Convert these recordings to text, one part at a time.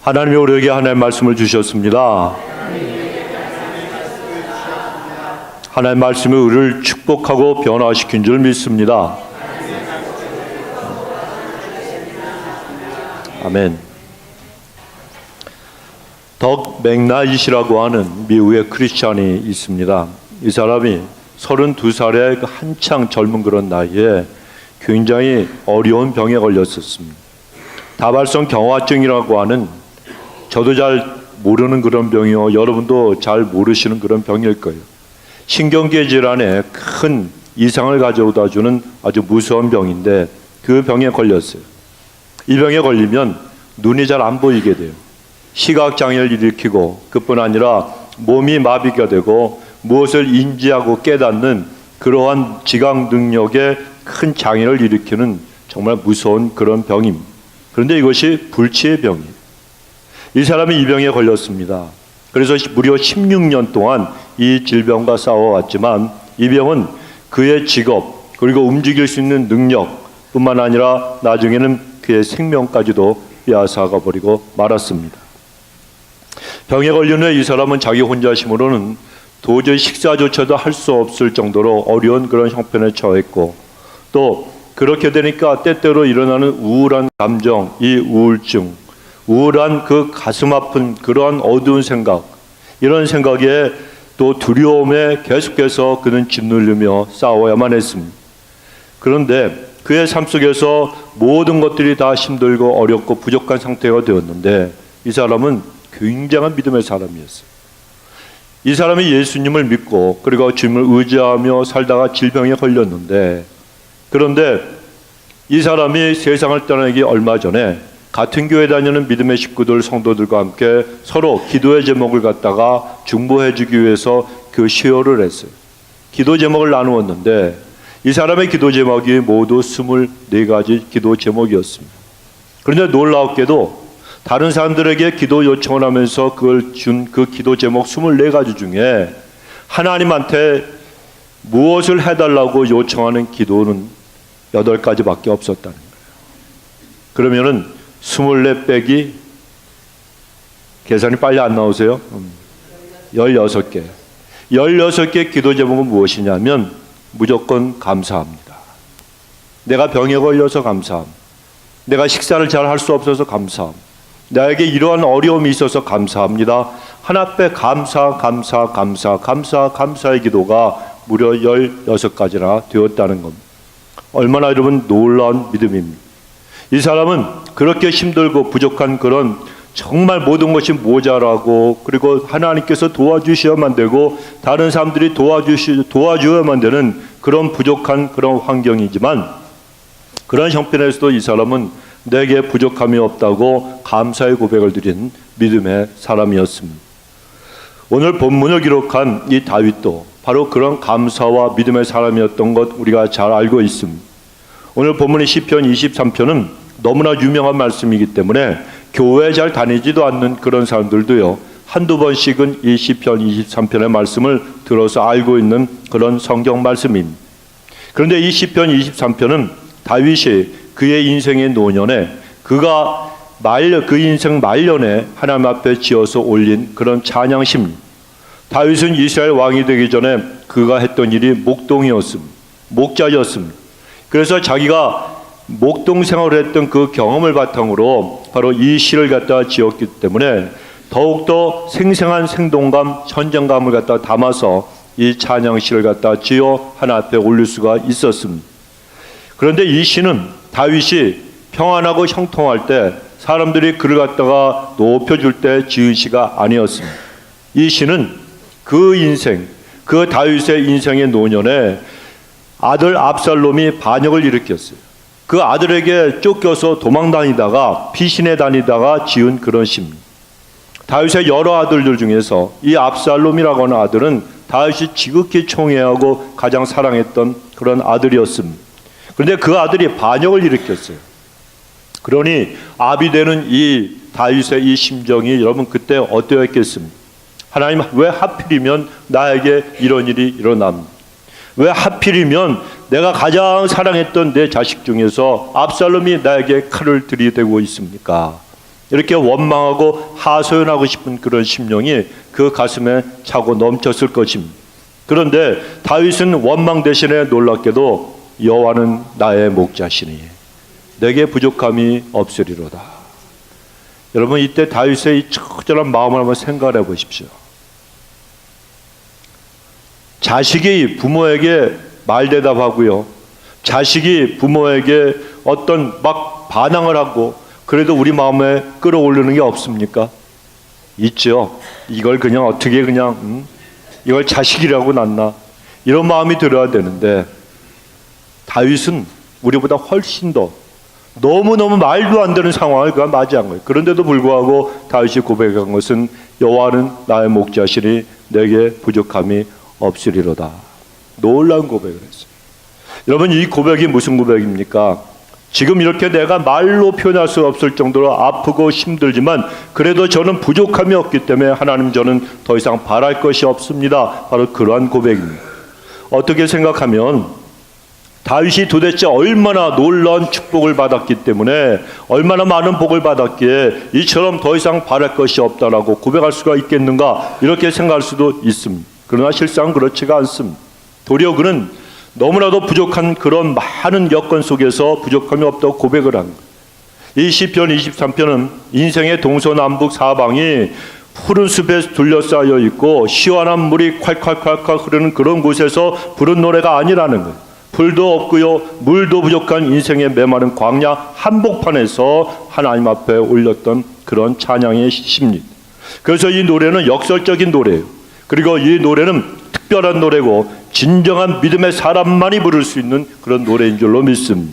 하나님이 우리에게 하나님의 말씀을 주셨습니다. 하나님의 말씀이 우리를 축복하고 변화시킨 줄 믿습니다. 아멘. 덕 맥나잇이라고 하는 미국의 크리스찬이 있습니다. 이 사람이 32살의 한창 젊은 그런 나이에 굉장히 어려운 병에 걸렸었습니다. 다발성 경화증이라고 하는, 저도 잘 모르는 그런 병이요, 여러분도 잘 모르시는 그런 병일 거예요. 신경계 질환에 큰 이상을 가져다 주는 아주 무서운 병인데, 그 병에 걸렸어요. 이 병에 걸리면 눈이 잘 안 보이게 돼요. 시각장애를 일으키고, 그뿐 아니라 몸이 마비가 되고 무엇을 인지하고 깨닫는 그러한 지각 능력에 큰 장애를 일으키는 정말 무서운 그런 병입니다. 그런데 이것이 불치의 병이에요. 이 사람이 이 병에 걸렸습니다. 그래서 무려 16년 동안 이 질병과 싸워왔지만, 이 병은 그의 직업 그리고 움직일 수 있는 능력뿐만 아니라 나중에는 그의 생명까지도 빼앗아가 버리고 말았습니다. 병에 걸린 후에 이 사람은 자기 혼자 힘으로는 도저히 식사조차도 할 수 없을 정도로 어려운 그런 형편에 처했고, 또 그렇게 되니까 때때로 일어나는 우울한 감정, 이 우울증, 우울한 그 가슴 아픈 그러한 어두운 생각, 이런 생각에 또 두려움에 계속해서 그는 짓누르며 싸워야만 했습니다. 그런데 그의 삶 속에서 모든 것들이 다 힘들고 어렵고 부족한 상태가 되었는데, 이 사람은 굉장한 믿음의 사람이었어요. 이 사람이 예수님을 믿고 그리고 주님을 의지하며 살다가 질병에 걸렸는데, 그런데 이 사람이 세상을 떠나기 얼마 전에 같은 교회 다니는 믿음의 식구들, 성도들과 함께 서로 기도의 제목을 갖다가 중보해 주기 위해서 그 시효를 했어요. 기도 제목을 나누었는데, 이 사람의 기도 제목이 모두 24가지 기도 제목이었습니다. 그런데 놀랍게도 다른 사람들에게 기도 요청을 하면서 그걸 준 그 기도 제목 24가지 중에 하나님한테 무엇을 해달라고 요청하는 기도는 8가지밖에 없었다는 거예요. 그러면은 24 빼기, 계산이 빨리 안 나오세요? 16개. 16개 기도 제목은 무엇이냐면 무조건 감사합니다. 내가 병에 걸려서 감사함. 내가 식사를 잘 할 수 없어서 감사함. 나에게 이러한 어려움이 있어서 감사합니다. 하나 빼 감사의 기도가 무려 16가지나 되었다는 겁니다. 얼마나 여러분 놀라운 믿음입니다. 이 사람은 그렇게 힘들고 부족한 그런 정말 모든 것이 모자라고, 그리고 하나님께서 도와주셔야만 되고 다른 사람들이 도와줘야만 되는 그런 부족한 그런 환경이지만, 그런 형편에서도 이 사람은 내게 부족함이 없다고 감사의 고백을 드린 믿음의 사람이었습니다. 오늘 본문을 기록한 이 다윗도 바로 그런 감사와 믿음의 사람이었던 것 우리가 잘 알고 있습니다. 오늘 본문의 시편 23편은 너무나 유명한 말씀이기 때문에 교회에 잘 다니지도 않는 그런 사람들도요, 한두 번씩은 이 시편 23편의 말씀을 들어서 알고 있는 그런 성경 말씀입니다. 그런데 이 시편 23편은 다윗이 그의 인생의 노년에 그 인생 말년에 하나님 앞에 지어서 올린 그런 찬양시입니다. 다윗은 이스라엘 왕이 되기 전에 그가 했던 일이 목동이었습니다. 목자였습니다. 그래서 자기가 목동 생활을 했던 그 경험을 바탕으로 바로 이 시를 갖다 지었기 때문에 더욱더 생생한 생동감, 현장감을 갖다 담아서 이 찬양시를 갖다 지어 하나 앞에 올릴 수가 있었습니다. 그런데 이 시는 다윗이 평안하고 형통할 때 사람들이 그를 갖다가 높여줄 때 지은 시가 아니었습니다. 이 시는 그 인생, 그 다윗의 인생의 노년에 아들 압살롬이 반역을 일으켰어요. 그 아들에게 쫓겨서 도망 다니다가 피신해 다니다가 지은 그런 시입니다. 다윗의 여러 아들들 중에서 이 압살롬이라고 하는 아들은 다윗이 지극히 총애하고 가장 사랑했던 그런 아들이었습니다. 그런데 그 아들이 반역을 일으켰어요. 그러니 압이 되는 이 다윗의 이 심정이 여러분 그때 어떠했겠습니까? 하나님, 왜 하필이면 나에게 이런 일이 일어납니까? 왜 하필이면 내가 가장 사랑했던 내 자식 중에서 압살롬이 나에게 칼을 들이대고 있습니까? 이렇게 원망하고 하소연하고 싶은 그런 심령이 그 가슴에 차고 넘쳤을 것입니다. 그런데 다윗은 원망 대신에 놀랍게도 여호와는 나의 목자시니 내게 부족함이 없으리로다. 여러분, 이때 다윗의 이 처절한 마음을 한번 생각해 보십시오. 자식이 부모에게 말대답하고요, 자식이 부모에게 어떤 막 반항을 하고 그래도 우리 마음에 끌어올리는 게 없습니까? 있죠. 이걸 그냥 어떻게 그냥 이걸 자식이라고 낳나, 이런 마음이 들어야 되는데 다윗은 우리보다 훨씬 더 너무너무 말도 안 되는 상황을 그가 맞이한 거예요. 그런데도 불구하고 다윗이 고백한 것은 여호와는 나의 목자시니 내게 부족함이 없으리로다. 놀라운 고백을 했어요. 여러분, 이 고백이 무슨 고백입니까? 지금 이렇게 내가 말로 표현할 수 없을 정도로 아프고 힘들지만 그래도 저는 부족함이 없기 때문에 하나님, 저는 더 이상 바랄 것이 없습니다. 바로 그러한 고백입니다. 어떻게 생각하면 다윗이 도대체 얼마나 놀라운 축복을 받았기 때문에, 얼마나 많은 복을 받았기에 이처럼 더 이상 바랄 것이 없다라고 고백할 수가 있겠는가, 이렇게 생각할 수도 있습니다. 그러나 실상 그렇지가 않습니다. 도리어 그는 너무나도 부족한 그런 많은 여건 속에서 부족함이 없다고 고백을 한 거예요. 이 시편 23편은 인생의 동서남북 사방이 푸른 숲에 둘러싸여 있고 시원한 물이 콸콸콸콸 흐르는 그런 곳에서 부른 노래가 아니라는 거예요. 불도 없고요, 물도 부족한 인생의 메마른 광야 한복판에서 하나님 앞에 올렸던 그런 찬양의 시입니다. 그래서 이 노래는 역설적인 노래예요. 그리고 이 노래는 특별한 노래고 진정한 믿음의 사람만이 부를 수 있는 그런 노래인 줄로 믿습니다.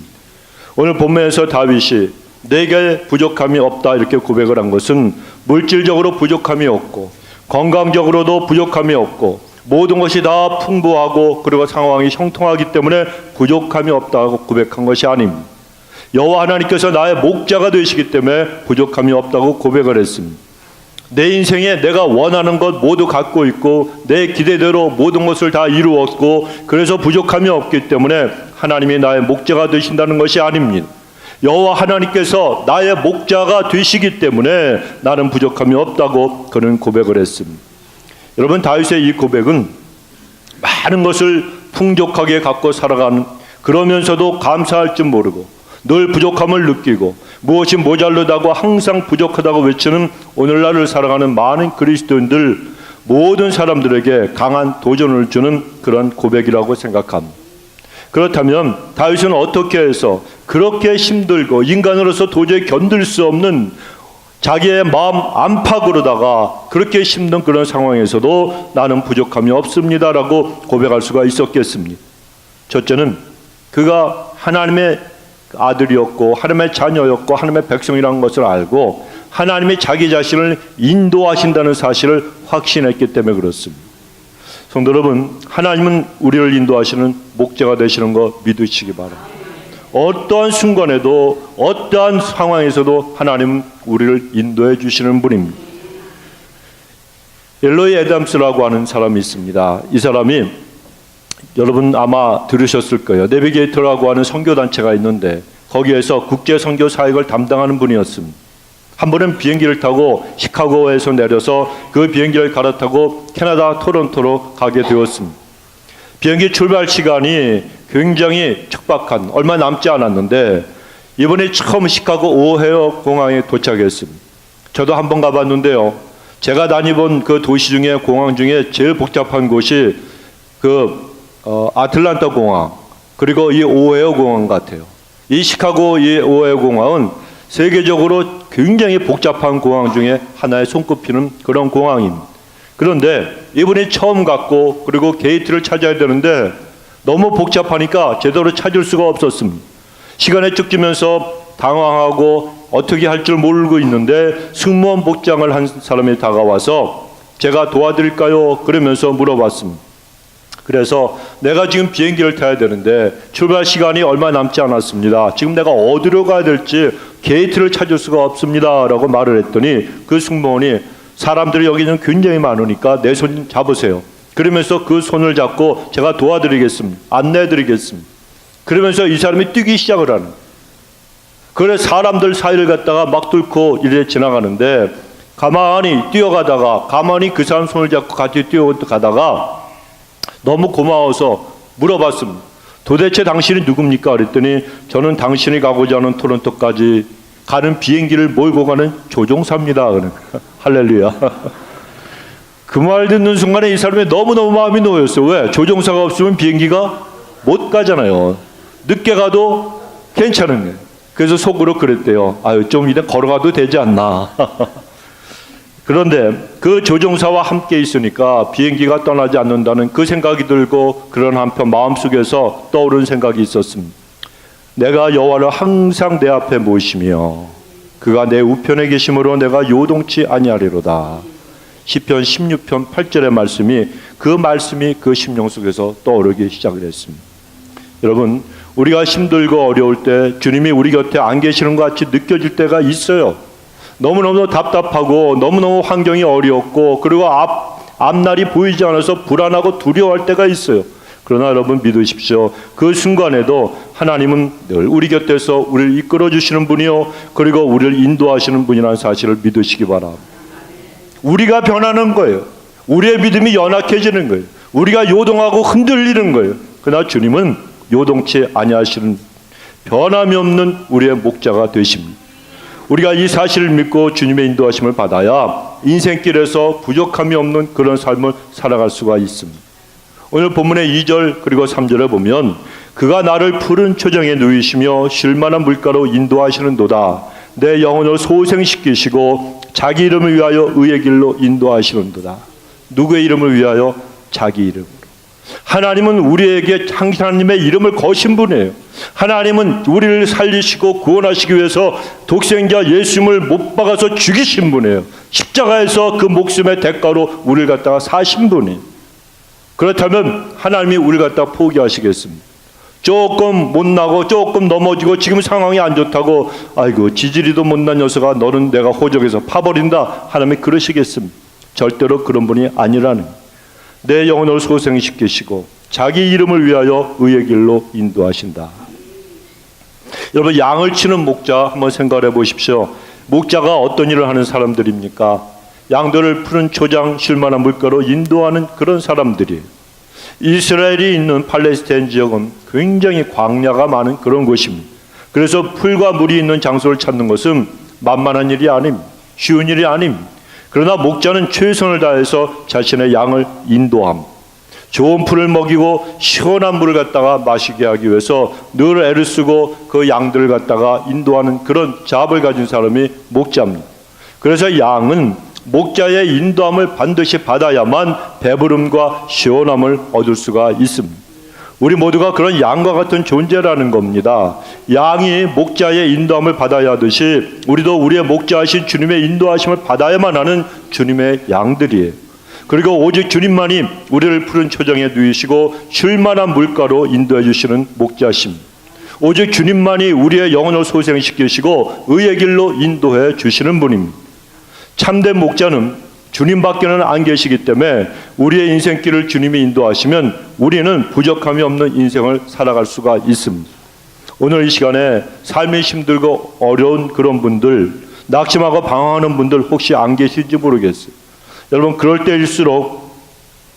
오늘 본문에서 다윗이 내게 부족함이 없다 이렇게 고백을 한 것은 물질적으로 부족함이 없고 건강적으로도 부족함이 없고 모든 것이 다 풍부하고 그리고 상황이 형통하기 때문에 부족함이 없다고 고백한 것이 아닙니다. 여호와 하나님께서 나의 목자가 되시기 때문에 부족함이 없다고 고백을 했습니다. 내 인생에 내가 원하는 것 모두 갖고 있고 내 기대대로 모든 것을 다 이루었고 그래서 부족함이 없기 때문에 하나님이 나의 목자가 되신다는 것이 아닙니다. 여호와 하나님께서 나의 목자가 되시기 때문에 나는 부족함이 없다고 그는 고백을 했습니다. 여러분, 다윗의 이 고백은 많은 것을 풍족하게 갖고 살아가는, 그러면서도 감사할 줄 모르고 늘 부족함을 느끼고 무엇이 모자르다고 항상 부족하다고 외치는 오늘날을 살아가는 많은 그리스도인들, 모든 사람들에게 강한 도전을 주는 그런 고백이라고 생각합니다. 그렇다면 다윗은 어떻게 해서 그렇게 힘들고 인간으로서 도저히 견딜 수 없는 자기의 마음 안팎으로다가 그렇게 힘든 그런 상황에서도 나는 부족함이 없습니다라고 고백할 수가 있었겠습니다. 첫째는 그가 하나님의 아들이었고 하나님의 자녀였고 하나님의 백성이라는 것을 알고 하나님이 자기 자신을 인도하신다는 사실을 확신했기 때문에 그렇습니다. 성도 여러분, 하나님은 우리를 인도하시는 목자가 되시는 거 믿으시기 바랍니다. 어떠한 순간에도 어떠한 상황에서도 하나님은 우리를 인도해 주시는 분입니다. 엘로이 애담스라고 하는 사람이 있습니다. 이 사람이 여러분 아마 들으셨을 거예요. 내비게이터라고 하는 선교단체가 있는데 거기에서 국제 선교 사역을 담당하는 분이었습니다. 한 번은 비행기를 타고 시카고에서 내려서 그 비행기를 갈아타고 캐나다 토론토로 가게 되었습니다. 비행기 출발 시간이 굉장히 척박한, 얼마 남지 않았는데 이번에 처음 시카고 오헤어 공항에 도착했습니다. 저도 한번 가봤는데요, 제가 다녀본 그 도시 중에 공항 중에 제일 복잡한 곳이 아틀란타 공항 그리고 이 오헤어 공항 같아요. 이 시카고 이 오헤어 공항은 세계적으로 굉장히 복잡한 공항 중에 하나에 손꼽히는 그런 공항입니다. 그런데 이분이 처음 갔고 그리고 게이트를 찾아야 되는데 너무 복잡하니까 제대로 찾을 수가 없었습니다. 시간에 쫓기면서 당황하고 어떻게 할 줄 모르고 있는데 승무원 복장을 한 사람이 다가와서 제가 도와드릴까요? 그러면서 물어봤습니다. 그래서 내가 지금 비행기를 타야 되는데 출발 시간이 얼마 남지 않았습니다. 지금 내가 어디로 가야 될지 게이트를 찾을 수가 없습니다 라고 말을 했더니 그 승무원이 사람들이 여기는 굉장히 많으니까 내 손 잡으세요. 그러면서 그 손을 잡고 제가 도와드리겠습니다. 안내해드리겠습니다. 그러면서 이 사람이 뛰기 시작을 하는. 그래 사람들 사이를 갖다가 막 뚫고 이래 지나가는데 가만히 뛰어가다가 가만히 그 사람 손을 잡고 같이 뛰어가다가 너무 고마워서 물어봤습니다. 도대체 당신이 누굽니까? 그랬더니 저는 당신이 가고자 하는 토론토까지 가는 비행기를 몰고 가는 조종사입니다. 할렐루야. 그 말 듣는 순간에 이 사람이 너무너무 마음이 놓였어요. 왜? 조종사가 없으면 비행기가 못 가잖아요. 늦게 가도 괜찮은 거예요. 그래서 속으로 그랬대요. 아유, 좀 이제 걸어가도 되지 않나. 그런데 그 조종사와 함께 있으니까 비행기가 떠나지 않는다는 그 생각이 들고 그런 한편 마음속에서 떠오른 생각이 있었습니다. 내가 여호와를 항상 내 앞에 모시며 그가 내 우편에 계심으로 내가 요동치 아니하리로다. 시편 16편 8절의 말씀이 그 심령 속에서 떠오르기 시작을 했습니다. 여러분, 우리가 힘들고 어려울 때 주님이 우리 곁에 안 계시는 것 같이 느껴질 때가 있어요. 너무너무 답답하고 너무너무 환경이 어렵고 그리고 앞날이 보이지 않아서 불안하고 두려워할 때가 있어요. 그러나 여러분 믿으십시오. 그 순간에도 하나님은 늘 우리 곁에서 우리를 이끌어 주시는 분이요 그리고 우리를 인도하시는 분이라는 사실을 믿으시기 바랍니다. 우리가 변하는 거예요. 우리의 믿음이 연약해지는 거예요. 우리가 요동하고 흔들리는 거예요. 그러나 주님은 요동치 아니하시는 변함이 없는 우리의 목자가 되십니다. 우리가 이 사실을 믿고 주님의 인도하심을 받아야 인생길에서 부족함이 없는 그런 삶을 살아갈 수가 있습니다. 오늘 본문의 2절 그리고 3절에 보면 그가 나를 푸른 초정에 누이시며 쉴만한 물가로 인도하시는도다. 내 영혼을 소생시키시고 자기 이름을 위하여 의의 길로 인도하시는도다. 누구의 이름을 위하여? 자기 이름으로. 하나님은 우리에게 하나님의 이름을 거신 분이에요. 하나님은 우리를 살리시고 구원하시기 위해서 독생자 예수님을 못 박아서 죽이신 분이에요. 십자가에서 그 목숨의 대가로 우리를 갖다가 사신 분이에요. 그렇다면 하나님이 우리를 갖다가 포기하시겠습니다. 조금 못나고 조금 넘어지고 지금 상황이 안 좋다고 아이고 지지리도 못난 녀석아 너는 내가 호적에서 파버린다. 하나님이 그러시겠습니다. 절대로 그런 분이 아니라는 거예요. 내 영혼을 소생시키시고 자기 이름을 위하여 의의 길로 인도하신다. 여러분 양을 치는 목자 한번 생각해 보십시오. 목자가 어떤 일을 하는 사람들입니까? 양들을 푸른 초장 쉴만한 물가로 인도하는 그런 사람들이에요. 이스라엘이 있는 팔레스타인 지역은 굉장히 광야가 많은 그런 곳입니다. 그래서 풀과 물이 있는 장소를 찾는 것은 만만한 일이 아닙니다. 쉬운 일이 아닙니다. 그러나 목자는 최선을 다해서 자신의 양을 인도함. 좋은 풀을 먹이고 시원한 물을 갖다가 마시게 하기 위해서 늘 애를 쓰고 그 양들을 갖다가 인도하는 그런 자업을 가진 사람이 목자입니다. 그래서 양은 목자의 인도함을 반드시 받아야만 배부름과 시원함을 얻을 수가 있습니다. 우리 모두가 그런 양과 같은 존재라는 겁니다. 양이 목자의 인도함을 받아야 하듯이 우리도 우리의 목자하신 주님의 인도하심을 받아야만 하는 주님의 양들이에요. 그리고 오직 주님만이 우리를 푸른 초정에 누이시고 쉴만한 물가로 인도해 주시는 목자십니다. 오직 주님만이 우리의 영혼을 소생시키시고 의의 길로 인도해 주시는 분입니다. 참된 목자는 주님밖에는 안 계시기 때문에 우리의 인생길을 주님이 인도하시면 우리는 부족함이 없는 인생을 살아갈 수가 있습니다. 오늘 이 시간에 삶이 힘들고 어려운 그런 분들, 낙심하고 방황하는 분들 혹시 안 계실지 모르겠어요. 여러분 그럴 때일수록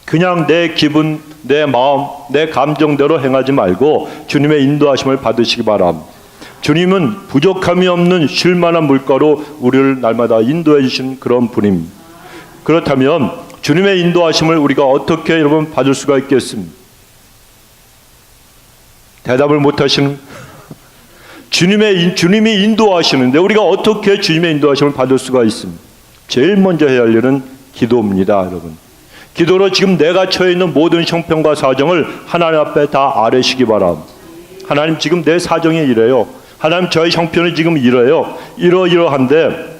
그냥 내 기분, 내 마음, 내 감정대로 행하지 말고 주님의 인도하심을 받으시기 바랍니다. 주님은 부족함이 없는 쉴만한 물가로 우리를 날마다 인도해 주시는 그런 분입니다. 그렇다면 주님의 인도하심을 우리가 어떻게 여러분 받을 수가 있겠습니까? 대답을 못하시는 주님이 인도하시는데 우리가 어떻게 주님의 인도하심을 받을 수가 있습니까? 제일 먼저 해야 할 일은 기도입니다, 여러분. 기도로 지금 내가 처해 있는 모든 형편과 사정을 하나님 앞에 다 아뢰시기 바랍니다. 하나님 지금 내 사정이 이래요. 하나님 저의 형편이 지금 이래요. 이러이러한데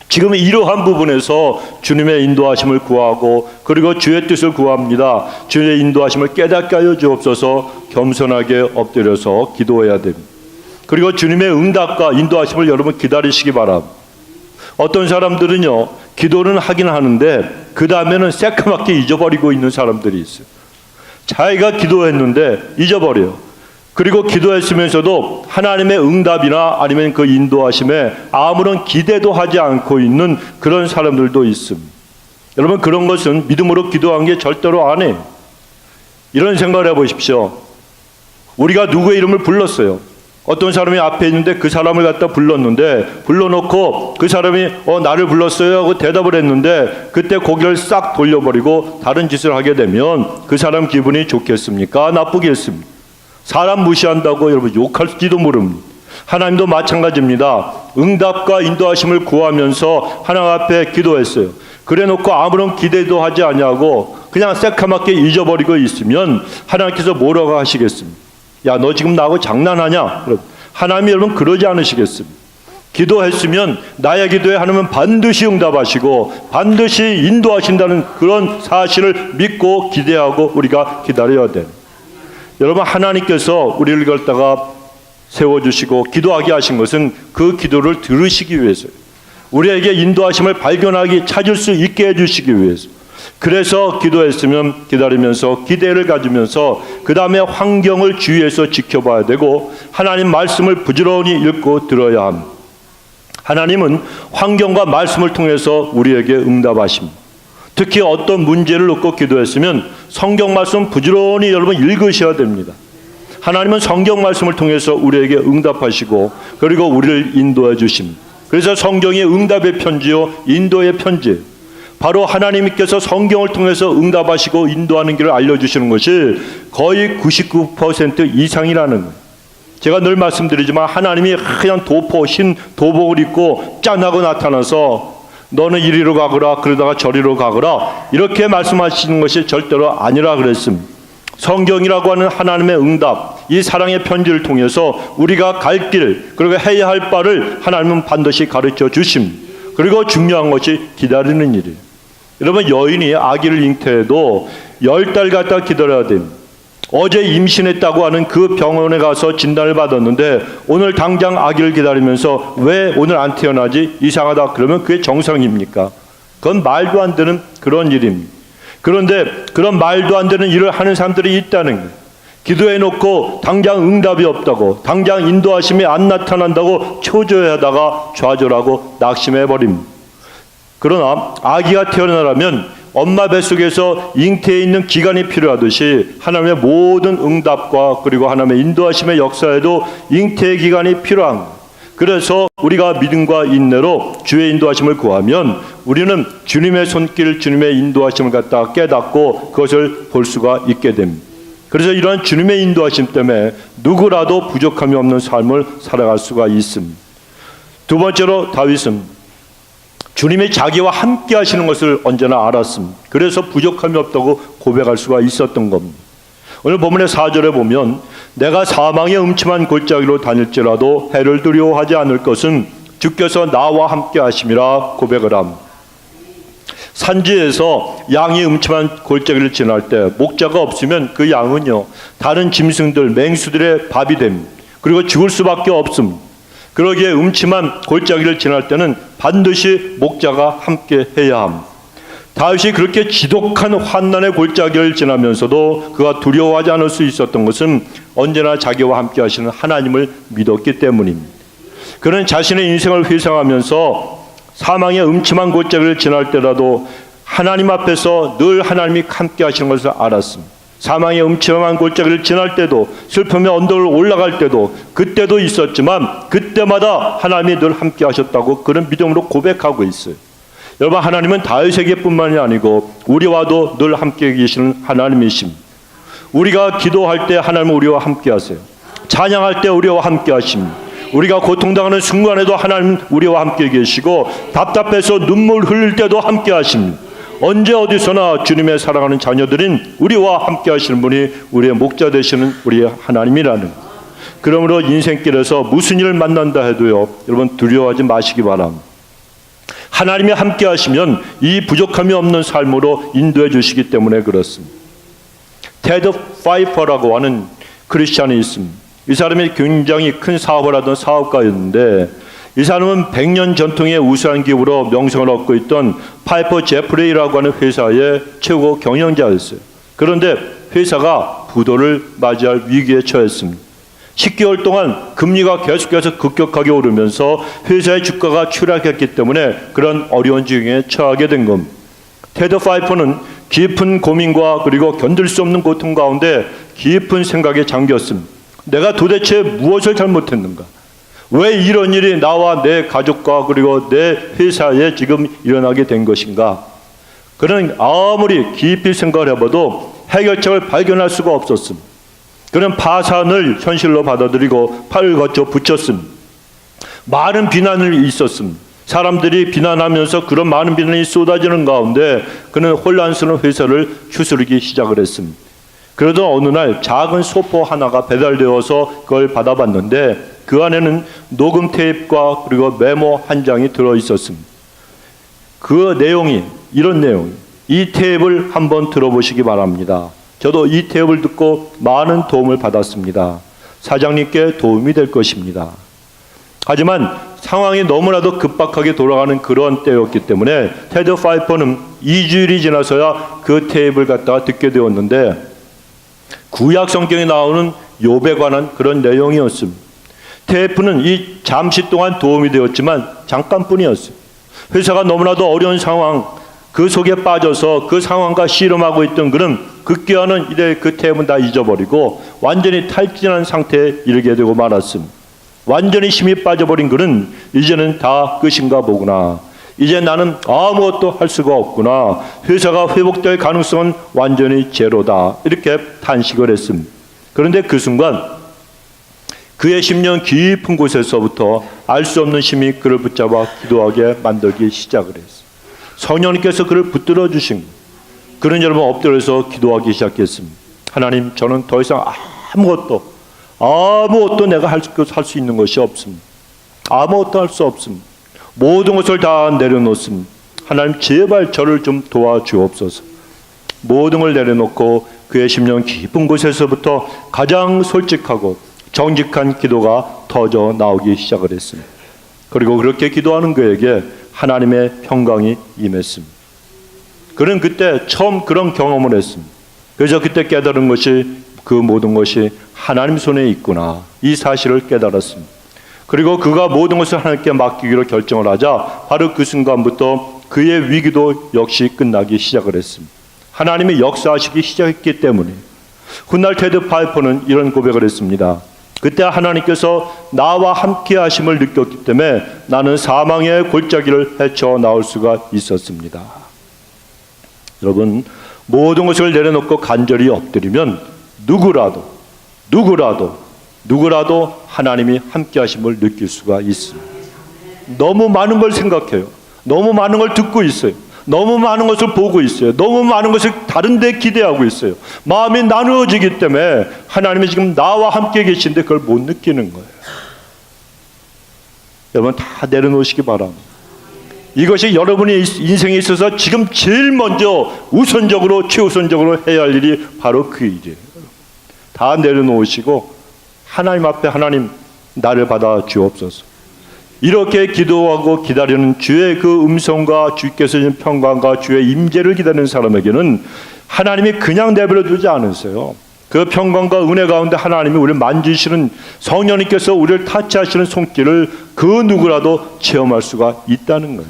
지금 이러한 부분에서 주님의 인도하심을 구하고 그리고 주의 뜻을 구합니다. 주의 인도하심을 깨닫게 하여 주옵소서. 겸손하게 엎드려서 기도해야 됩니다. 그리고 주님의 응답과 인도하심을 여러분 기다리시기 바랍니다. 어떤 사람들은요 기도는 하긴 하는데 그 다음에는 새까맣게 잊어버리고 있는 사람들이 있어요. 자기가 기도했는데 잊어버려요. 그리고 기도했으면서도 하나님의 응답이나 아니면 그 인도하심에 아무런 기대도 하지 않고 있는 그런 사람들도 있습니다. 여러분, 그런 것은 믿음으로 기도한 게 절대로 아니에요. 이런 생각을 해보십시오. 우리가 누구의 이름을 불렀어요. 어떤 사람이 앞에 있는데 그 사람을 갖다 불렀는데, 불러놓고 그 사람이 나를 불렀어요 하고 대답을 했는데 그때 고개를 싹 돌려버리고 다른 짓을 하게 되면 그 사람 기분이 좋겠습니까? 나쁘겠습니까? 사람 무시한다고 여러분 욕할지도 모릅니다. 하나님도 마찬가지입니다. 응답과 인도하심을 구하면서 하나님 앞에 기도했어요. 그래놓고 아무런 기대도 하지 아니하고 그냥 새카맣게 잊어버리고 있으면 하나님께서 뭐라고 하시겠습니까? 야, 너 지금 나하고 장난하냐? 하나님이 여러분 그러지 않으시겠습니까? 기도했으면 나의 기도에 하나님은 반드시 응답하시고 반드시 인도하신다는 그런 사실을 믿고 기대하고 우리가 기다려야 돼요. 여러분, 하나님께서 우리를 갖다가 세워주시고 기도하게 하신 것은 그 기도를 들으시기 위해서요. 우리에게 인도하심을 발견하기 찾을 수 있게 해주시기 위해서. 그래서 기도했으면 기다리면서 기대를 가지면서 그 다음에 환경을 주위에서 지켜봐야 되고 하나님 말씀을 부지런히 읽고 들어야 합니다. 하나님은 환경과 말씀을 통해서 우리에게 응답하십니다. 특히 어떤 문제를 놓고 기도했으면 성경 말씀 부지런히 여러분 읽으셔야 됩니다. 하나님은 성경 말씀을 통해서 우리에게 응답하시고 그리고 우리를 인도해 주십니다. 그래서 성경이 응답의 편지요 인도의 편지, 바로 하나님께서 성경을 통해서 응답하시고 인도하는 길을 알려주시는 것이 거의 99% 이상이라는 거예요. 제가 늘 말씀드리지만 하나님이 그냥 흰 도복을 입고 짠하고 나타나서 너는 이리로 가거라 그러다가 저리로 가거라 이렇게 말씀하시는 것이 절대로 아니라 그랬습니다. 성경이라고 하는 하나님의 응답, 이 사랑의 편지를 통해서 우리가 갈 길 그리고 해야 할 바를 하나님은 반드시 가르쳐 주십니다. 그리고 중요한 것이 기다리는 일이에요. 여러분, 여인이 아기를 잉태해도 10달 갖다 기다려야 됩니다. 어제 임신했다고 하는 그 병원에 가서 진단을 받았는데 오늘 당장 아기를 기다리면서 왜 오늘 안 태어나지? 이상하다 그러면 그게 정상입니까? 그건 말도 안 되는 그런 일입니다. 그런데 그런 말도 안 되는 일을 하는 사람들이 있다는 거예요. 기도해놓고 당장 응답이 없다고, 당장 인도하심이 안 나타난다고 초조해하다가 좌절하고 낙심해버립니다. 그러나 아기가 태어나려면 엄마 뱃속에서 잉태해 있는 기간이 필요하듯이 하나님의 모든 응답과 그리고 하나님의 인도하심의 역사에도 잉태의 기간이 필요한 거예요. 그래서 우리가 믿음과 인내로 주의 인도하심을 구하면 우리는 주님의 손길, 주님의 인도하심을 갖다 깨닫고 그것을 볼 수가 있게 됩니다. 그래서 이러한 주님의 인도하심 때문에 누구라도 부족함이 없는 삶을 살아갈 수가 있습니다. 두 번째로 다윗은 주님이 자기와 함께 하시는 것을 언제나 알았습니다. 그래서 부족함이 없다고 고백할 수가 있었던 겁니다. 오늘 본문의 4절에 보면 내가 사망의 음침한 골짜기로 다닐지라도 해를 두려워하지 않을 것은 주께서 나와 함께 하심이라 고백을 합니다. 산지에서 양이 음침한 골짜기를 지날 때 목자가 없으면 그 양은요 다른 짐승들, 맹수들의 밥이 됩니다. 그리고 죽을 수밖에 없습니다. 그러기에 음침한 골짜기를 지날 때는 반드시 목자가 함께 해야 합니다. 다윗이 그렇게 지독한 환난의 골짜기를 지나면서도 그가 두려워하지 않을 수 있었던 것은 언제나 자기와 함께 하시는 하나님을 믿었기 때문입니다. 그는 자신의 인생을 회상하면서 사망의 음침한 골짜기를 지날 때라도 하나님 앞에서 늘 하나님이 함께 하시는 것을 알았습니다. 사망의 음침한 골짜기를 지날 때도, 슬픔의 언덕을 올라갈 때도, 그때도 있었지만 그때마다 하나님이 늘 함께 하셨다고 그런 믿음으로 고백하고 있어요. 여러분, 하나님은 다윗에게뿐만이 아니고 우리와도 늘 함께 계시는 하나님이십니다. 우리가 기도할 때 하나님은 우리와 함께 하세요. 찬양할 때 우리와 함께 하십니다. 우리가 고통당하는 순간에도 하나님은 우리와 함께 계시고 답답해서 눈물 흘릴 때도 함께 하십니다. 언제 어디서나 주님의 사랑하는 자녀들인 우리와 함께 하시는 분이 우리의 목자 되시는 우리의 하나님이라는, 그러므로 인생길에서 무슨 일을 만난다 해도요 여러분 두려워하지 마시기 바랍니다. 하나님이 함께 하시면 이 부족함이 없는 삶으로 인도해 주시기 때문에 그렇습니다. 테드 파이퍼라고 하는 크리스찬이 있습니다. 이 사람이 굉장히 큰 사업을 하던 사업가였는데 이 사람은 100년 전통의 우수한 기업으로 명성을 얻고 있던 파이퍼 제프레이라고 하는 회사의 최고 경영자였어요. 그런데 회사가 부도를 맞이할 위기에 처했습니다. 10개월 동안 금리가 계속해서 급격하게 오르면서 회사의 주가가 추락했기 때문에 그런 어려운 지경에 처하게 된 겁니다. 테드 파이퍼는 깊은 고민과 그리고 견딜 수 없는 고통 가운데 깊은 생각에 잠겼습니다. 내가 도대체 무엇을 잘못했는가? 왜 이런 일이 나와 내 가족과 그리고 내 회사에 지금 일어나게 된 것인가? 그는 아무리 깊이 생각을 해봐도 해결책을 발견할 수가 없었습니다. 그는 파산을 현실로 받아들이고 팔을 거쳐 붙였습니다. 많은 비난이 있었습니다. 사람들이 비난하면서 그런 많은 비난이 쏟아지는 가운데 그는 혼란스러운 회사를 추스르기 시작을 했습니다. 그러던 어느 날 작은 소포 하나가 배달되어서 그걸 받아봤는데 그 안에는 녹음 테이프와 그리고 메모 한 장이 들어있었습니다. 그 내용이 이런 내용, 이 테이프를 한번 들어보시기 바랍니다. 저도 이 테이프를 듣고 많은 도움을 받았습니다. 사장님께 도움이 될 것입니다. 하지만 상황이 너무나도 급박하게 돌아가는 그런 때였기 때문에 테드 파이퍼는 2주일이 지나서야 그 테이프를 갖다가 듣게 되었는데 구약 성경에 나오는 욥에 관한 그런 내용이었습니다. 테이프는 이 잠시 동안 도움이 되었지만 잠깐뿐이었어요. 회사가 너무나도 어려운 상황, 그 속에 빠져서 그 상황과 씨름하고 있던 그는 급기야는 이래 그 테이프는 다 잊어버리고 완전히 탈진한 상태에 이르게 되고 말았습니다. 완전히 힘이 빠져버린 그는 이제는 다 끝인가 보구나. 이제 나는 아무것도 할 수가 없구나. 회사가 회복될 가능성은 완전히 제로다. 이렇게 탄식을 했습니다. 그런데 그 순간 그의 심령 깊은 곳에서부터 알 수 없는 힘이 그를 붙잡아 기도하게 만들기 시작을 했습니다. 성령님께서 그를 붙들어 주신 거예요. 그는 여러분 엎드려서 기도하기 시작했습니다. 하나님, 저는 더 이상 아무것도 내가 할 수 있는 것이 없습니다. 아무것도 할 수 없습니다. 모든 것을 다 내려놓습니다. 하나님, 제발 저를 좀 도와주옵소서. 모든 걸 내려놓고 그의 심령 깊은 곳에서부터 가장 솔직하고 정직한 기도가 터져 나오기 시작을 했습니다. 그리고 그렇게 기도하는 그에게 하나님의 평강이 임했습니다. 그는 그때 처음 그런 경험을 했습니다. 그래서 그때 깨달은 것이 그 모든 것이 하나님 손에 있구나, 이 사실을 깨달았습니다. 그리고 그가 모든 것을 하나님께 맡기기로 결정을 하자 바로 그 순간부터 그의 위기도 역시 끝나기 시작을 했습니다. 하나님이 역사하시기 시작했기 때문에 훗날 테드 파이퍼는 이런 고백을 했습니다. 그때 하나님께서 나와 함께 하심을 느꼈기 때문에 나는 사망의 골짜기를 헤쳐나올 수가 있었습니다. 여러분, 모든 것을 내려놓고 간절히 엎드리면 누구라도 하나님이 함께 하심을 느낄 수가 있습니다. 너무 많은 걸 생각해요. 너무 많은 걸 듣고 있어요. 너무 많은 것을 보고 있어요. 너무 많은 것을 다른 데 기대하고 있어요. 마음이 나누어지기 때문에 하나님이 지금 나와 함께 계신데 그걸 못 느끼는 거예요. 여러분, 다 내려놓으시기 바랍니다. 이것이 여러분의 인생에 있어서 지금 제일 먼저 우선적으로 최우선적으로 해야 할 일이 바로 그 일이에요. 다 내려놓으시고 하나님 앞에, 하나님, 나를 받아 주옵소서. 이렇게 기도하고 기다리는 주의 그 음성과 주께서 주신 평강과 주의 임재를 기다리는 사람에게는 하나님이 그냥 내버려 두지 않으세요. 그 평강과 은혜 가운데 하나님이 우리를 만지시는, 성령님께서 우리를 타치하시는 손길을 그 누구라도 체험할 수가 있다는 거예요.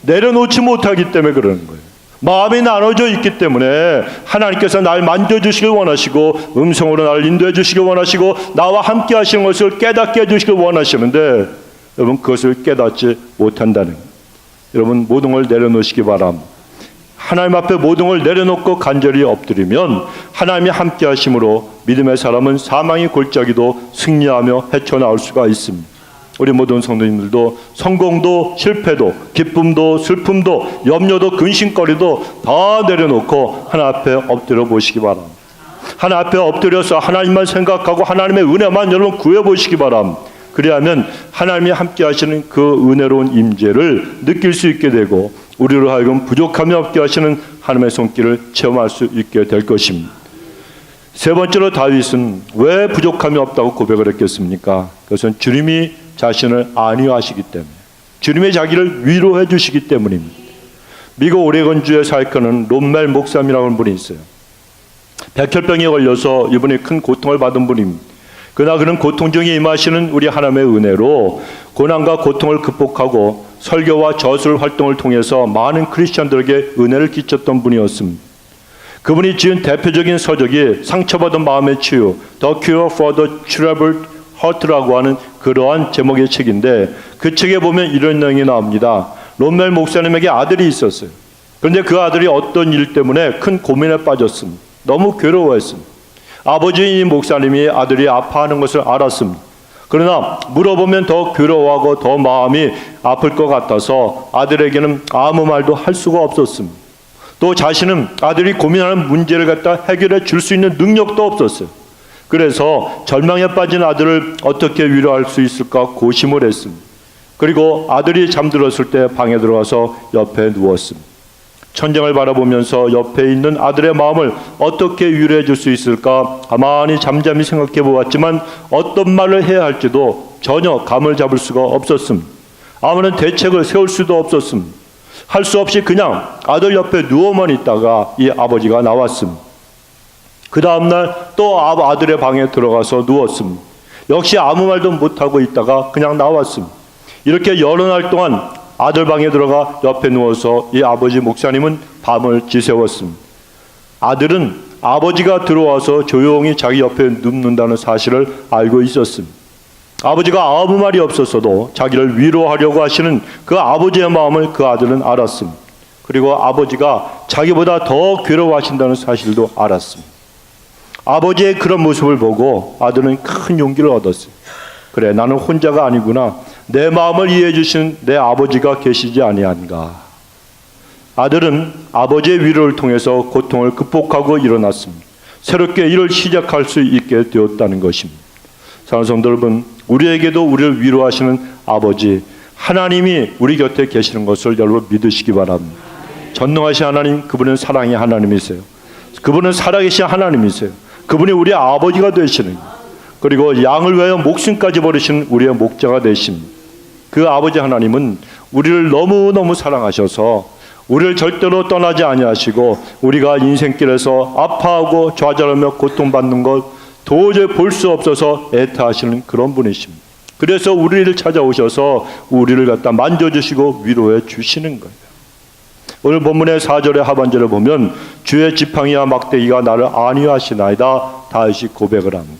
내려놓지 못하기 때문에 그러는 거예요. 마음이 나눠져 있기 때문에 하나님께서 날 만져주시길 원하시고 음성으로 나를 인도해 주시길 원하시고 나와 함께 하시는 것을 깨닫게 해주시길 원하시는데 여러분, 그것을 깨닫지 못한다는 거예요. 여러분, 모든 걸 내려놓으시기 바랍니다. 하나님 앞에 모든 걸 내려놓고 간절히 엎드리면 하나님이 함께 하심으로 믿음의 사람은 사망의 골짜기도 승리하며 헤쳐나올 수가 있습니다. 우리 모든 성도님들도 성공도 실패도 기쁨도 슬픔도 염려도 근심거리도 다 내려놓고 하나님 앞에 엎드려 보시기 바랍니다. 하나님 앞에 엎드려서 하나님만 생각하고 하나님의 은혜만 여러분 구해보시기 바랍니다. 그리하면 하나님이 함께 하시는 그 은혜로운 임재를 느낄 수 있게 되고 우리로 하여금 부족함이 없게 하시는 하나님의 손길을 체험할 수 있게 될 것입니다. 세 번째로 다윗은 왜 부족함이 없다고 고백을 했겠습니까? 그것은 주님이 자신을 안위하시기 때문에, 주님이 자기를 위로해 주시기 때문입니다. 미국 오레곤주에 사역하는 롬멜 목사님이라는 분이 있어요. 백혈병에 걸려서 이분이 큰 고통을 받은 분입니다. 그러나 그는 고통 중에 임하시는 우리 하나님의 은혜로 고난과 고통을 극복하고 설교와 저술 활동을 통해서 많은 크리스천들에게 은혜를 끼쳤던 분이었습니다. 그분이 지은 대표적인 서적이 상처받은 마음의 치유, The Cure for the Troubled Heart라고 하는 그러한 제목의 책인데, 그 책에 보면 이런 내용이 나옵니다. 롬멜 목사님에게 아들이 있었어요. 그런데 그 아들이 어떤 일 때문에 큰 고민에 빠졌습니다. 너무 괴로워했습니다. 아버지인 이 목사님이 아들이 아파하는 것을 알았습니다. 그러나 물어보면 더 괴로워하고 더 마음이 아플 것 같아서 아들에게는 아무 말도 할 수가 없었습니다. 또 자신은 아들이 고민하는 문제를 갖다 해결해 줄 수 있는 능력도 없었어요. 그래서 절망에 빠진 아들을 어떻게 위로할 수 있을까 고심을 했습니다. 그리고 아들이 잠들었을 때 방에 들어가서 옆에 누웠습니다. 천장을 바라보면서 옆에 있는 아들의 마음을 어떻게 위로해 줄 수 있을까 가만히 잠잠히 생각해 보았지만 어떤 말을 해야 할지도 전혀 감을 잡을 수가 없었습니다. 아무런 대책을 세울 수도 없었습니다. 할 수 없이 그냥 아들 옆에 누워만 있다가 이 아버지가 나왔습니다. 그 다음날 또 아들의 방에 들어가서 누웠습니다. 역시 아무 말도 못하고 있다가 그냥 나왔습니다. 이렇게 여러 날 동안 아들 방에 들어가 옆에 누워서 이 아버지 목사님은 밤을 지새웠습니다. 아들은 아버지가 들어와서 조용히 자기 옆에 눕는다는 사실을 알고 있었습니다. 아버지가 아무 말이 없었어도 자기를 위로하려고 하시는 그 아버지의 마음을 그 아들은 알았습니다. 그리고 아버지가 자기보다 더 괴로워하신다는 사실도 알았습니다. 아버지의 그런 모습을 보고 아들은 큰 용기를 얻었어요. 그래, 나는 혼자가 아니구나. 내 마음을 이해해 주신 내 아버지가 계시지 아니한가. 아들은 아버지의 위로를 통해서 고통을 극복하고 일어났습니다. 새롭게 일을 시작할 수 있게 되었다는 것입니다. 사랑하는 성도 여러분, 우리에게도 우리를 위로하시는 아버지 하나님이 우리 곁에 계시는 것을 여러분 믿으시기 바랍니다. 전능하신 하나님, 그분은 사랑의 하나님이세요. 그분은 살아계신 하나님이세요. 그분이 우리의 아버지가 되시는, 그리고 양을 위하여 목숨까지 버리신 우리의 목자가 되십니다. 그 아버지 하나님은 우리를 너무너무 사랑하셔서 우리를 절대로 떠나지 아니하시고 우리가 인생길에서 아파하고 좌절하며 고통받는 것 도저히 볼 수 없어서 애타하시는 그런 분이십니다. 그래서 우리를 찾아오셔서 우리를 갖다 만져주시고 위로해 주시는 거예요. 오늘 본문의 4절의 하반절을 보면 주의 지팡이와 막대기가 나를 안위하시나이다 다윗이 고백을 합니다.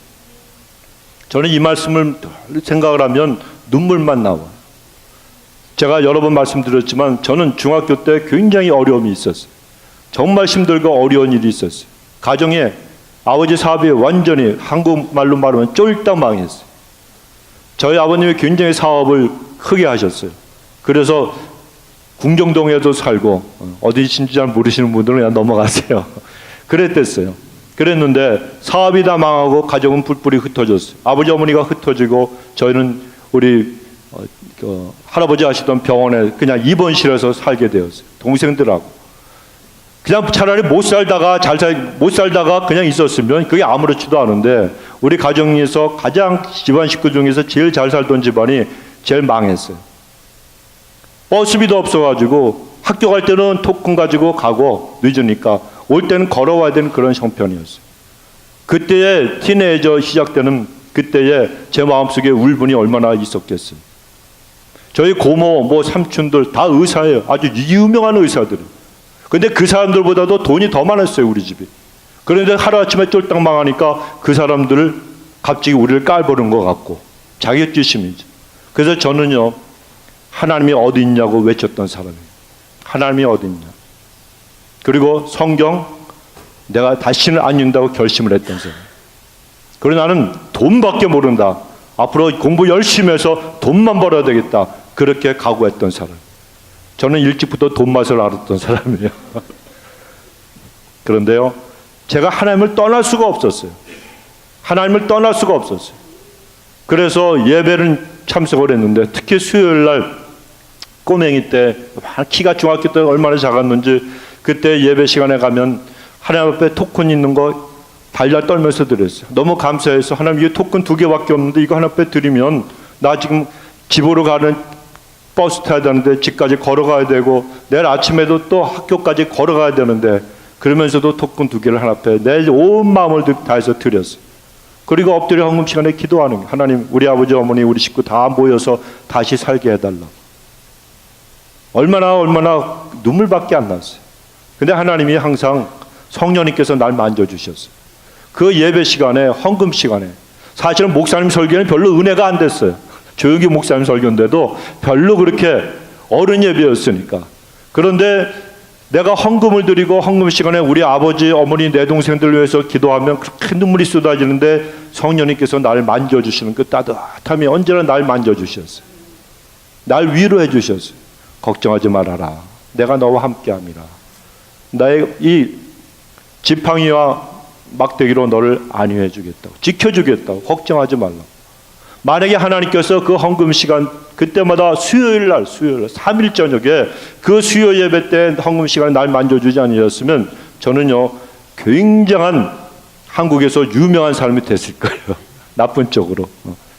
저는 이 말씀을 생각을 하면 눈물만 나와요. 제가 여러 번 말씀드렸지만 저는 중학교 때 굉장히 어려움이 있었어요. 정말 힘들고 어려운 일이 있었어요. 가정에 아버지 사업이 완전히 한국말로 말하면 쫄딱 망했어요. 저희 아버님이 굉장히 사업을 크게 하셨어요. 그래서 궁정동에도 살고 어디신지 잘 모르시는 분들은 그냥 넘어가세요. 그랬댔어요. 그랬는데 사업이 다 망하고 가족은 뿔뿔이 흩어졌어요. 아버지 어머니가 흩어지고 저희는 우리 할아버지 하시던 병원에 그냥 입원실에서 살게 되었어요. 동생들하고. 그냥 차라리 못 살다가 그냥 있었으면 그게 아무렇지도 않은데 우리 가정에서 가장 집안 식구 중에서 제일 잘 살던 집안이 제일 망했어요. 버스비도 없어가지고 학교 갈 때는 토큰 가지고 가고 늦으니까 올 때는 걸어와야 되는 그런 형편이었어요. 그때의 티네이저 시작 때는 그때에 제 마음속에 울분이 얼마나 있었겠어요. 저희 고모, 삼촌들 다 의사예요. 아주 유명한 의사들이에요. 근데 그 사람들보다도 돈이 더 많았어요, 우리 집이. 그런데 하루아침에 쫄딱 망하니까 그 사람들을 갑자기 우리를 깔보는 것 같고 자격지심이죠. 그래서 저는요, 하나님이 어디 있냐고 외쳤던 사람이에요. 하나님이 어디 있냐. 그리고 성경 내가 다시는 안 읽는다고 결심을 했던 사람. 그리고 나는 돈밖에 모른다. 앞으로 공부 열심히 해서 돈만 벌어야 되겠다. 그렇게 각오했던 사람. 저는 일찍부터 돈 맛을 알았던 사람이에요. 그런데요, 제가 하나님을 떠날 수가 없었어요. 하나님을 떠날 수가 없었어요. 그래서 예배를 참석을 했는데 특히 수요일 날 꼬맹이 때 키가 중학교 때 얼마나 작았는지 그때 예배 시간에 가면 하나님 앞에 토큰 있는 거 달달 떨면서 드렸어요. 너무 감사해서 하나님 이 토큰 2개밖에 없는데 이거 하나 앞에 드리면 나 지금 집으로 가는 버스 타야 되는데 집까지 걸어가야 되고 내일 아침에도 또 학교까지 걸어가야 되는데 그러면서도 토큰 2개를 하나 앞에 내 온 마음을 다해서 드렸어요. 그리고 엎드려 헌금 시간에 기도하는 거예요. 하나님, 우리 아버지 어머니 우리 식구 다 모여서 다시 살게 해달라. 얼마나 눈물밖에 안 났어요. 근데 하나님이 항상 성령님께서 날 만져주셨어요. 그 예배 시간에, 헌금 시간에, 사실은 목사님 설교는 별로 은혜가 안 됐어요. 조용히 목사님 설교인데도 별로 그렇게 어른 예배였으니까. 그런데 내가 헌금을 드리고 헌금 시간에 우리 아버지, 어머니, 내 동생들 위해서 기도하면 그렇게 눈물이 쏟아지는데 성령님께서 나를 만져주시는 그 따뜻함이 언제나 날 만져주셨어요. 날 위로해 주셨어요. 걱정하지 말아라. 내가 너와 함께함이라. 나의 이 지팡이와 막대기로 너를 안위해 주겠다고, 지켜주겠다고, 걱정하지 말라. 만약에 하나님께서 그 헌금 시간, 그때마다 수요일 날 3일 저녁에 그 수요 예배 때 헌금 시간에 날 만져주지 아니었으면 저는요 굉장한 한국에서 유명한 사람이 됐을 거예요. 나쁜 쪽으로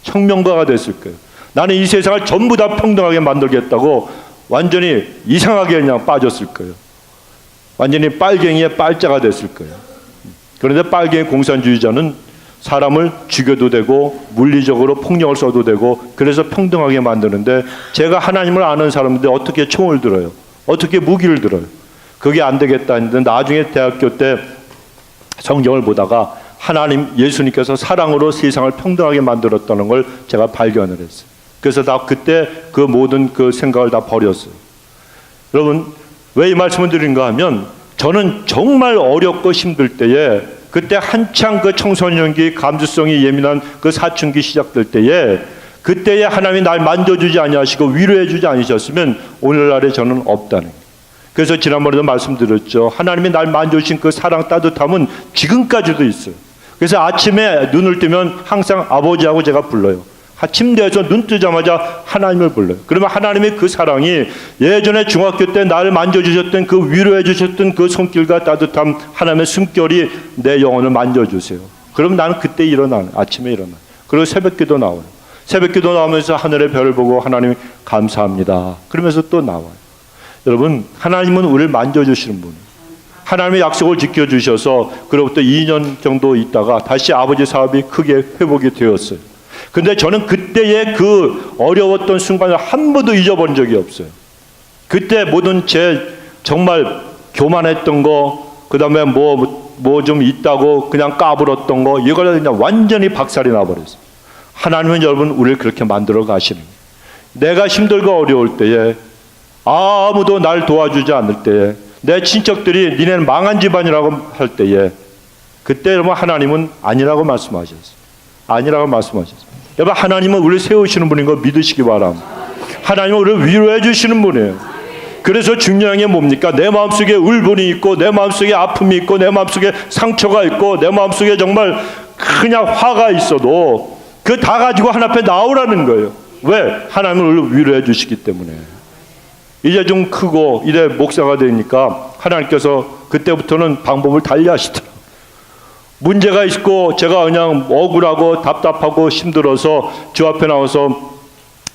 혁명가가 됐을 거예요. 나는 이 세상을 전부 다 평등하게 만들겠다고 완전히 이상하게 그냥 빠졌을 거예요. 완전히 빨갱이의 빨자가 됐을 거예요. 그런데 빨갱이 공산주의자는 사람을 죽여도 되고 물리적으로 폭력을 써도 되고 그래서 평등하게 만드는데, 제가 하나님을 아는 사람인데 어떻게 총을 들어요? 어떻게 무기를 들어요? 그게 안 되겠다 했는데 나중에 대학교 때 성경을 보다가 하나님, 예수님께서 사랑으로 세상을 평등하게 만들었다는 걸 제가 발견을 했어요. 그래서 다 그때 그 모든 그 생각을 다 버렸어요. 여러분, 왜 이 말씀을 드린가 하면, 저는 정말 어렵고 힘들 때에, 그때 한창 그 청소년기 감수성이 예민한 그 사춘기 시작될 때에, 그때에 하나님이 날 만져주지 아니하시고 위로해 주지 않으셨으면 오늘날에 저는 없다는 거예요. 그래서 지난번에도 말씀드렸죠. 하나님이 날 만져주신 그 사랑 따뜻함은 지금까지도 있어요. 그래서 아침에 눈을 뜨면 항상 아버지하고 제가 불러요. 침대에서 눈 뜨자마자 하나님을 불러요. 그러면 하나님의 그 사랑이 예전에 중학교 때 나를 만져주셨던 그 위로해 주셨던 그 손길과 따뜻함, 하나님의 숨결이 내 영혼을 만져주세요. 그럼 나는 그때 일어나요. 아침에 일어나요. 그리고 새벽기도 나와요. 새벽기도 나오면서 하늘의 별을 보고 하나님 감사합니다. 그러면서 또 나와요. 여러분, 하나님은 우리를 만져주시는 분이에요. 하나님의 약속을 지켜주셔서 그로부터 2년 정도 있다가 다시 아버지 사업이 크게 회복이 되었어요. 근데 저는 그때의 그 어려웠던 순간을 한 번도 잊어본 적이 없어요. 그때 모든 제 정말 교만했던 거, 그 다음에 뭐 좀 있다고 그냥 까불었던 거, 이걸 그냥 완전히 박살이 나버렸어요. 하나님은 여러분 우리를 그렇게 만들어 가시는 거예요. 내가 힘들고 어려울 때에, 아무도 날 도와주지 않을 때에, 내 친척들이 니네는 망한 집안이라고 할 때에, 그때 여러분 하나님은 아니라고 말씀하셨어요. 아니라고 말씀하셨어요. 여러분, 하나님은 우리를 세우시는 분인 거 믿으시기 바랍니다. 하나님은 우리를 위로해 주시는 분이에요. 그래서 중요한 게 뭡니까? 내 마음속에 울분이 있고, 내 마음속에 아픔이 있고, 내 마음속에 상처가 있고, 내 마음속에 정말 그냥 화가 있어도 그 다 가지고 하나님 앞에 나오라는 거예요. 왜? 하나님은 우리를 위로해 주시기 때문에. 이제 좀 크고 이제 목사가 되니까 하나님께서 그때부터는 방법을 달리하시더라고요. 문제가 있고 제가 그냥 억울하고 답답하고 힘들어서 주 앞에 나와서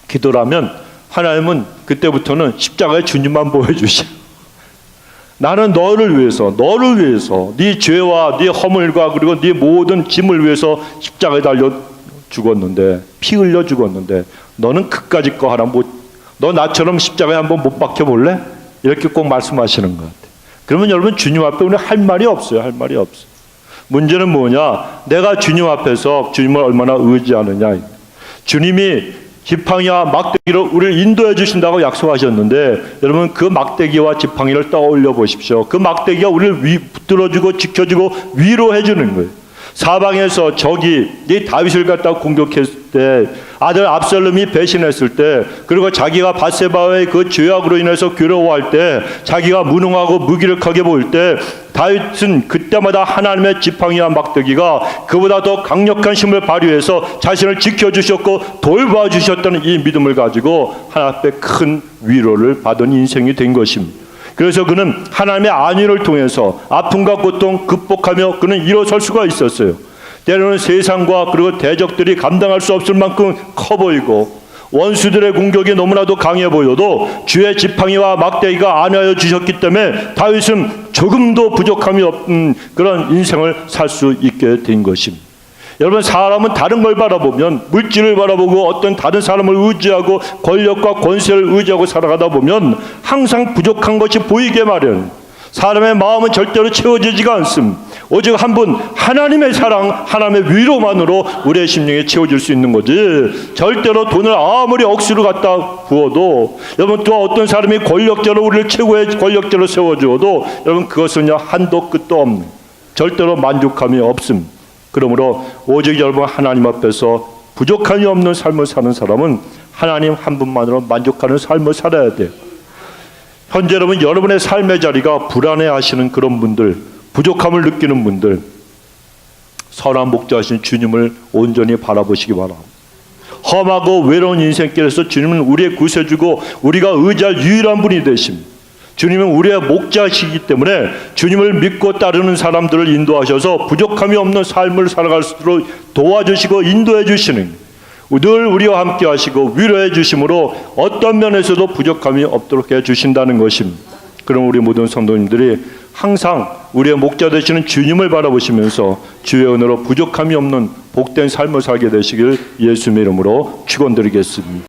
기도를 하면 하나님은 그때부터는 십자가의 주님만 보여주셔. 나는 너를 위해서 네 죄와 네 허물과 그리고 네 모든 짐을 위해서 십자가에 달려 죽었는데, 피 흘려 죽었는데 너는 그까짓 거 하나 너 나처럼 십자가에 한번 못 박혀볼래? 이렇게 꼭 말씀하시는 것 같아요. 그러면 여러분, 주님 앞에 우리 할 말이 없어요. 할 말이 없어요. 문제는 뭐냐? 내가 주님 앞에서 주님을 얼마나 의지하느냐. 주님이 지팡이와 막대기로 우리를 인도해 주신다고 약속하셨는데, 여러분 그 막대기와 지팡이를 떠올려 보십시오. 그 막대기가 우리를 붙들어주고 지켜주고 위로해 주는 거예요. 사방에서 적이 이 다윗을 갖다가 공격했을 때, 아들 압살롬이 배신했을 때, 그리고 자기가 밧세바의 그 죄악으로 인해서 괴로워할 때, 자기가 무능하고 무기력하게 보일 때, 다윗은 그때마다 하나님의 지팡이와 막대기가 그보다 더 강력한 힘을 발휘해서 자신을 지켜주셨고 돌봐주셨다는 이 믿음을 가지고 하나님 앞에 큰 위로를 받은 인생이 된 것입니다. 그래서 그는 하나님의 안위를 통해서 아픔과 고통 극복하며 그는 일어설 수가 있었어요. 때로는 세상과 그리고 대적들이 감당할 수 없을 만큼 커 보이고 원수들의 공격이 너무나도 강해 보여도 주의 지팡이와 막대기가 안위하여 주셨기 때문에 다윗은 조금도 부족함이 없는 그런 인생을 살 수 있게 된 것입니다. 여러분, 사람은 다른 걸 바라보면, 물질을 바라보고 어떤 다른 사람을 의지하고 권력과 권세를 의지하고 살아가다 보면 항상 부족한 것이 보이게 마련. 사람의 마음은 절대로 채워지지가 않습니다. 오직 한 분 하나님의 사랑, 하나님의 위로만으로 우리의 심령이 채워질 수 있는 거지, 절대로 돈을 아무리 억수로 갖다 부어도, 여러분, 또 어떤 사람이 권력자로 우리를 최고의 권력자로 세워주어도 여러분, 그것은요 한도 끝도 없는, 절대로 만족함이 없습니다. 그러므로 오직 여러분 하나님 앞에서 부족함이 없는 삶을 사는 사람은 하나님 한 분만으로 만족하는 삶을 살아야 돼요. 현재 여러분의 삶의 자리가 불안해하시는 그런 분들, 부족함을 느끼는 분들, 선한 목자하신 주님을 온전히 바라보시기 바랍니다. 험하고 외로운 인생길에서 주님은 우리의 구세주고 우리가 의지할 유일한 분이 되십니다. 주님은 우리의 목자시기 때문에 주님을 믿고 따르는 사람들을 인도하셔서 부족함이 없는 삶을 살아갈 수 있도록 도와주시고 인도해 주시는, 늘 우리와 함께 하시고 위로해 주심으로 어떤 면에서도 부족함이 없도록 해 주신다는 것입니다. 그럼 우리 모든 성도님들이 항상 우리의 목자 되시는 주님을 바라보시면서 주의 은혜로 부족함이 없는 복된 삶을 살게 되시길 예수님의 이름으로 축원드리겠습니다.